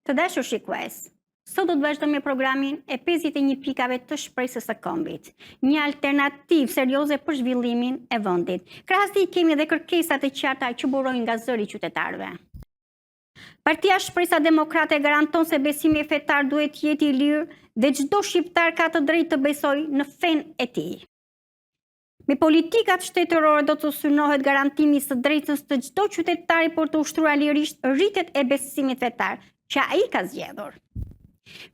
Të dashur shikues, sot do të vazhdojmë me programin e 51 pikave të shpresës së kombit, një alternativë serioze për zhvillimin e vendit. Krahas i kemi edhe kërkesat e qarta që burojnë nga zëri i qytetarëve. Partia Shpresa Demokrate garanton se besimi fetar duhet jetë i lirë dhe çdo shqiptar ka të drejtë të besojë në fenë e tij. Me politikat shtetërore do të synohet garantimi së drejtës të çdo qytetari për të ushtruar lirisht rritjet e besimit fetar që ai ka zgjedhur.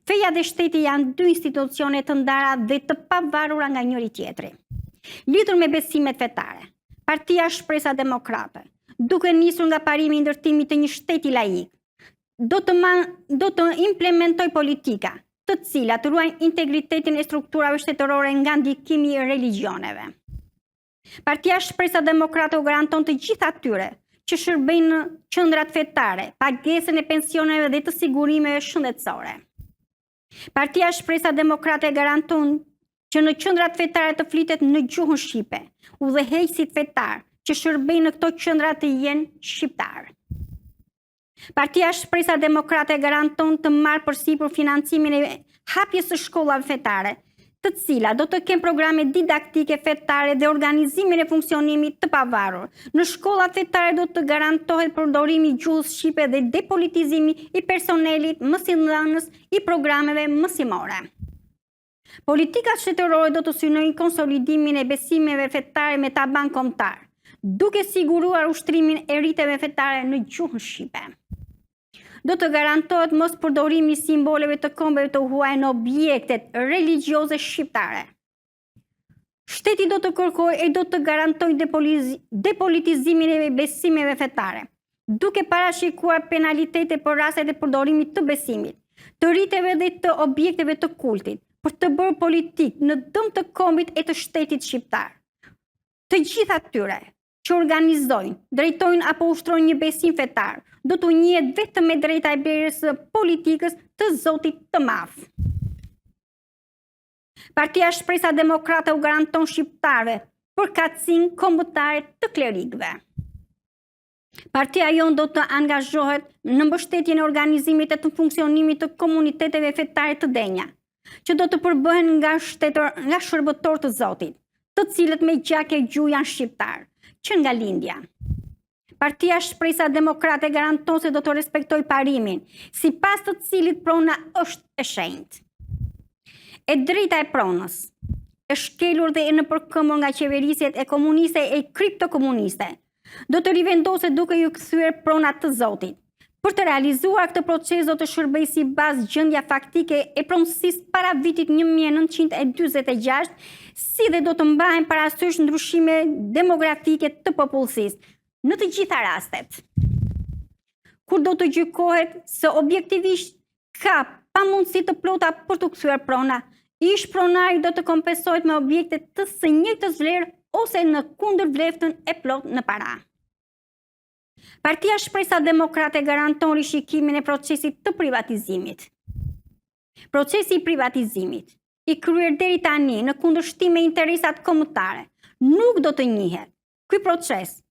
Feja dhe shteti janë dy institucione të ndara dhe të pavarura nga njëri tjetri. Lidhur me besimet fetare, Partia Shpresa Demokrate, duke nisur nga parimi i ndërtimit të një shteti laik, do të implementoj politika të cilat ruajnë integritetin e strukturave shtetërore nga ndikimi i religioneve. Partia Shpresa Demokrate u garanton të gjithë atyre që shërbejnë në qendrat fetare, pagesën e pensioneve dhe të sigurimeve shëndetësore. Partia Shpresa Demokrate garanton që në qendrat fetare të flitet në gjuhën shqipe, udhëheqësit fetar që shërbejnë në këto qendra të jenë shqiptar. Partia Shpresa Demokrate garanton të marrë përsipër financimin e hapjes së shkollave fetare, të cilat do të kenë programe didaktike fetare dhe organizimin e funksionimit të pavarur. Në shkollat fetare do të garantohet përdorimi i gjuhës shqipe dhe depolitizimi i personelit mësimdhënës i programeve mësimore. Politikat shtetërore do të synojnë konsolidimin e besimeve fetare me taban kombëtar, duke siguruar ushtrimin e rritjeve fetare në gjuhën shqipe. Do të garantohet mos përdorimi i simboleve të kombeve të huaja në objektet religjioze shqiptare. Shteti do të kërkojë e do të garantojë depolitizimin e besimeve fetare, duke parashikuar penalitete për rastet e përdorimit të besimit, të rritjeve dhe të objekteve të kultit, për të bërë politik në dëm të kombit e të shtetit shqiptar. Të gjithë atyre që organizojnë, drejtojnë apo ushtrojnë një besim fetar, do të njihet vetëm me drejta e blerjes së politikës të Zotit të Madh. Partia Shpresa Demokrate u garanton shqiptarëve përkatësinë kombëtare të klerikëve. Partia jonë do të angazhohet në mbështetjen e organizimit e të funksionimit të komuniteteve fetare të denja, që do të përbëhen nga shërbëtor të Zotit, të cilët me gjak e gjuhë janë shqiptar, që nga lindja. Partia Shpresa Demokrate garanton se do të respektoj parimin, sipas të cilit prona është e shenjtë. E drejta e pronës e shkelur dhe e nëpërkëmbur nga qeverisjet e komuniste e kriptokomuniste do të rivendoset duke ju kthyer pronat të Zotit. Për të realizuar këtë proces do të shërbejë si bazë gjendja faktike e pronësisë para vitit 1946, si dhe do të mbahen parasysh ndryshime demografike të popullsisë në të gjitha rastet. Kur do të gjykohet se objektivisht ka pamundësi të plota për të kthyer prona, ish pronari do të kompensohet me objekte të së njëjtës vlerë ose në kundër vleftën e plot në para. Partia Shpresa Demokrate garanton rishikimin e procesit të privatizimit. Procesi i privatizimit, i kryer deri tani në kundërshtim me interesat kombëtare, nuk do të njihet. Ky proces,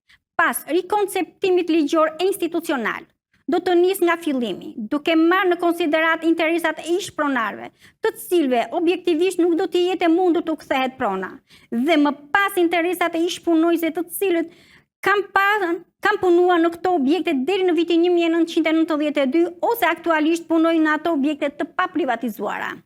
pas rikonceptimit ligjor e institucional, do të nis nga fillimi, duke marrë në konsiderat interesat e ish pronarëve, të cilëve objektivisht nuk do të jetë mundur të kthehet prona, dhe më pas interesat e ish punojësve të cilët kam punuar në këto objekte deri në vitin 1992 ose aktualisht punojnë në ato objekte të paprivatizuara.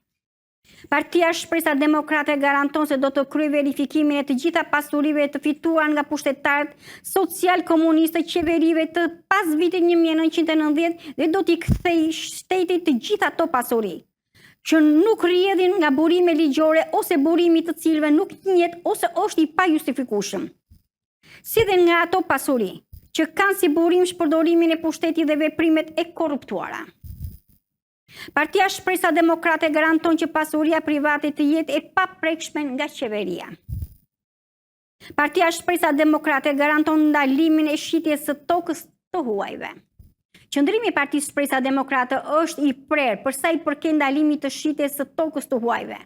Partia Shpresa Demokrate garanton se do të kryejë verifikimin e të gjitha pasurive të fituar nga pushtetarët social-komunistë të qeverive të pas vitit 1990 dhe do t'i kthejë shtetit të gjitha ato pasuri, që nuk rrjedhin nga burime ligjore ose burimi të cilëve nuk njihet ose është i pajustifikueshëm. Si dhe nga ato pasuri që kanë si burim shpërdorimin e pushtetit dhe veprimet e korruptuara. Partia Shpresa Demokrate garanton që pasuria private të jetë e paprekshme nga qeveria. Partia Shpresa Demokrate garanton ndalimin e shitjes së tokës të huajve. Qëndrimi i Partisë Shpresa Demokrate është i prerë për sa i përket ndalimit të shitjes së tokës të huajve.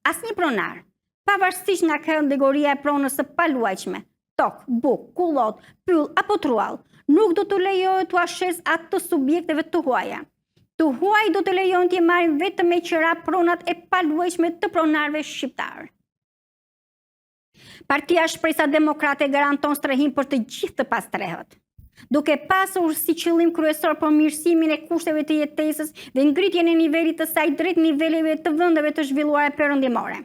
Asnjë pronar, pavarësisht nga kategoria e pronës së paluajtshme, tokë, bukë, kullot, pyll apo truall, nuk do të lejohet të ashes atë të subjekteve të huaja, Të huaj do të lejon të marrin vetëm me qëra pronat e paluajshme të pronarëve shqiptar. Partia Shpresa Demokrate garanton strehim për të gjithë të pastrehët, duke pasur si qëllim kryesor përmirësimin e kushteve të jetesës dhe ngritjen e nivelit të saj drejt niveleve të vendeve të zhvilluara perëndimore.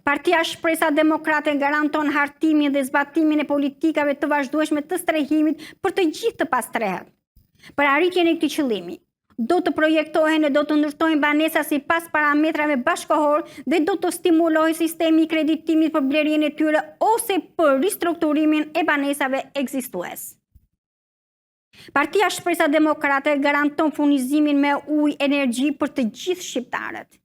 Partia Shpresa Demokrate garanton hartimin dhe zbatimin e politikave të vazhdueshme të strehimit për të gjithë të pastrehët. Për arritjen e këtij qëllimi, do të projektohen e do të ndërtojnë banesa sipas parametrave bashkëkohor dhe do të stimulohet sistemi i kreditimit për blerjen e tyre ose për ristrukturimin e banesave ekzistues. Partia Shpresa Demokrate garanton furnizimin me ujë energji për të gjithë shqiptarët.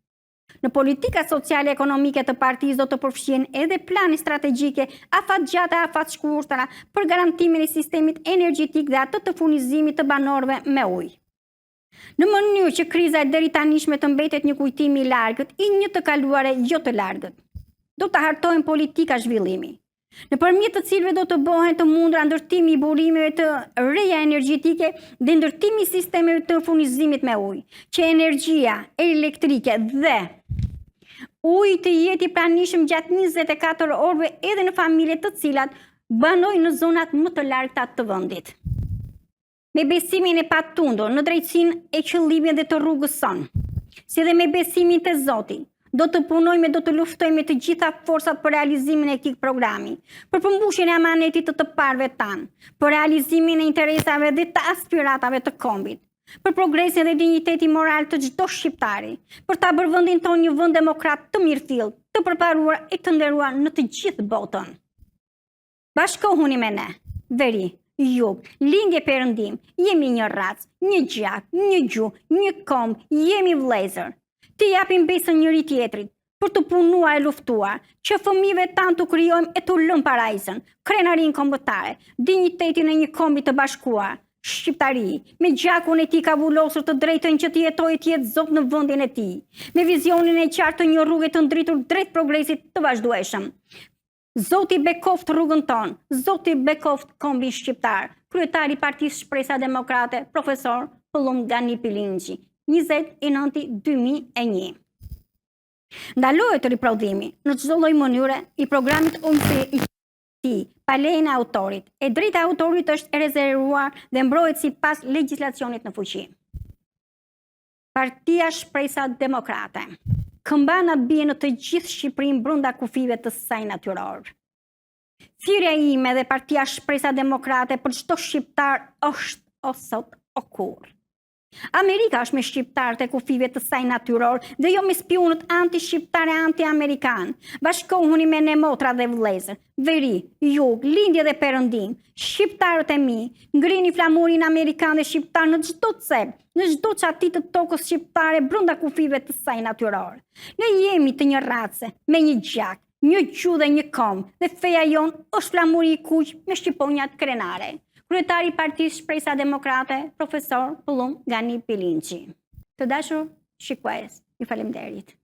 Në politika sociale ekonomike të partisë do të përfshihen edhe plane strategjike afatgjata e afatshkurtra për garantimin e sistemit energjetik dhe atë të furnizimit të banorëve me ujë. Në mënyrë që kriza e deri tanishme të mbetet një kujtim i largët i një të kaluare jo të largët, do të hartojnë politika zhvillimi, nëpërmjet të cilëve do të bëhen të mundra ndërtimi i burimeve të reja energjetike dhe ndërtimi i sistemeve të furnizimit me ujë, që energjia elektrike dhe uji të jetë i pranishëm gjatë 24 orëve edhe në familje të cilat banojnë në zonat më të largëta të vendit. Me besimin e patundur në drejtsinë e qëllimit dhe të rrugës sonë, si dhe me besimin te Zoti, do të punojmë e do të luftojmë me të gjitha forcat për realizimin e këtij programi, për përmbushjen e amanetit të parëve tanë, për realizimin e interesave dhe të aspiratave të kombit, për progresin dhe dignitetin moral të çdo shqiptari, për ta bërë vendin tonë një vend demokrat të mirëfillt, të përparuar e të nderuar në të gjithë botën. Bashkohuni me ne, veri, jug, lindje perëndim, jemi një racë, një gjak, një gjuhë, një komb, jemi vëllezër. Të japim besën njëri tjetrit, për të punuar e luftuar, që fëmijëve tanë të krijojmë e të lëmë parajsën, krenarinë kombëtare, dignitetin e një kombi të bashkuar, shqiptari, me gjakun e tij ka vullosur të drejtën që të jetojë të jetë zot në vendin e tij, me vizionin e qartë të një rrugë të ndritur drejt progresit të vazhdueshëm. Zoti bekoft rrugën tonë, Zoti bekoft kombin shqiptar. Kryetari i Partisë Shpresa Demokrate, profesor Pëllum Gani Pilinçi, 20/9/2001. Ndalohet riprodhimi në çdo lloj mënyre i programit i tij, pa lejen e autorit. E drejta e autorit është e rezervuar dhe mbrohet sipas legjislacionit në fuqi. Partia Shpresa Demokrate këmbana bie në të gjithë Shqipërinë brenda kufive të saj natyror. Thirrja ime dhe Partia Shpresa Demokrate për çdo shqiptar është o sot o kurrë. Amerika është me shqiptarët e kufive të saj natyror dhe jo me spionët anti-shqiptar e anti-amerikan. Bashkohuni me ne motra dhe vëllezër, veri, jug, lindje dhe perëndim, shqiptarët e mi, ngrini flamurin amerikan dhe shqiptar në çdo cep, në çdo çati të tokës shqiptare brenda kufive të saj natyror. Ne jemi të një race, me një gjak, një gjuhë dhe një komb, dhe feja jon është flamuri i kuq me shqiponjat krenare. Kryetari i Partisë Shpresa Demokrate, profesor Pëllum Gani Pilinçi. Të dashur shikues, ju faleminderit.